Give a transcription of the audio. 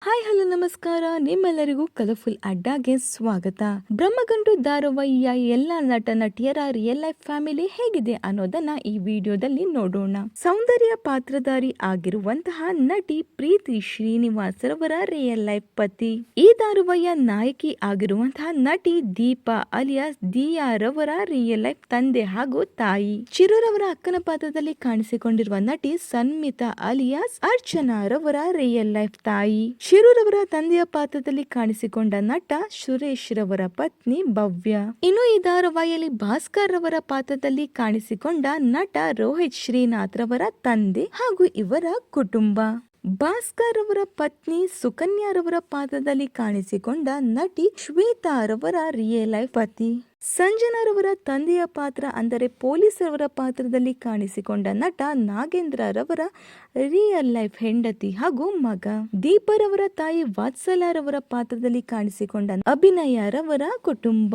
Hi hello ನಮಸ್ಕಾರ, ನಿಮ್ಮೆಲ್ಲರಿಗೂ colourful ಅಡ್ಡಾಗೆ ಸ್ವಾಗತ. ಬ್ರಹ್ಮಗಂಟು ಧಾರಾವಾಹಿಯ ಎಲ್ಲ ನಟ ನಟಿಯರ ರಿಯಲ್ ಲೈಫ್ ಫ್ಯಾಮಿಲಿ ಹೇಗಿದೆ ಅನ್ನೋದನ್ನ ಈ ವಿಡಿಯೋದಲ್ಲಿ ನೋಡೋಣ. ಸೌಂದರ್ಯ ಪಾತ್ರಧಾರಿ ಆಗಿರುವಂತಹ ನಟಿ ಪ್ರೀತಿ ಶ್ರೀನಿವಾಸ್ ರವರ ರಿಯಲ್ ಲೈಫ್ ಪತಿ. ಈ ಧಾರಾವಾಹಿಯ ನಾಯಕಿ ಆಗಿರುವಂತಹ ನಟಿ ದೀಪಾ ಅಲಿಯಾಸ್ ದಿಯಾ ರವರ ರಿಯಲ್ ಲೈಫ್ ತಂದೆ ಹಾಗೂ ತಾಯಿ. ಚಿರುರವರ ಅಕ್ಕನ ಪಾತ್ರದಲ್ಲಿ ಕಾಣಿಸಿಕೊಂಡಿರುವ ನಟಿ ಸನ್ಮಿತಾ ಅಲಿಯಾಸ್ ಅರ್ಚನಾ ರವರ ರಿಯಲ್ ಲೈಫ್ ತಾಯಿ. ಶಿರೂರವರ ತಂದೆಯ ಪಾತ್ರದಲ್ಲಿ ಕಾಣಿಸಿಕೊಂಡ ನಟ ಸುರೇಶ್ ರವರ ಪತ್ನಿ ಭವ್ಯ. ಇನ್ನು ಈ ಧಾರಾವಾಹಿಯಲ್ಲಿ ಭಾಸ್ಕರ್ ರವರ ಪಾತ್ರದಲ್ಲಿ ಕಾಣಿಸಿಕೊಂಡ ನಟ ರೋಹಿತ್ ಶ್ರೀನಾಥ್ ರವರ ತಂದೆ ಹಾಗೂ ಇವರ ಕುಟುಂಬ. ಭಾಸ್ಕರ್ ಅವರ ಪತ್ನಿ ಸುಕನ್ಯಾ ರವರ ಪಾತ್ರದಲ್ಲಿ ಕಾಣಿಸಿಕೊಂಡ ನಟಿ ಶ್ವೇತಾ ರವರ ರಿಯಲ್ ಲೈಫ್ ಪತಿ. ಸಂಜನಾ ರವರ ತಂದೆಯ ಪಾತ್ರ ಅಂದರೆ ಪೊಲೀಸ್ ರವರ ಪಾತ್ರದಲ್ಲಿ ಕಾಣಿಸಿಕೊಂಡ ನಟ ನಾಗೇಂದ್ರ ರವರ ರಿಯಲ್ ಲೈಫ್ ಹೆಂಡತಿ ಹಾಗೂ ಮಗ. ದೀಪರವರ ತಾಯಿ ವಾತ್ಸಲ್ಯ ರವರ ಪಾತ್ರದಲ್ಲಿ ಕಾಣಿಸಿಕೊಂಡ ಅಭಿನಯ ರವರ ಕುಟುಂಬ.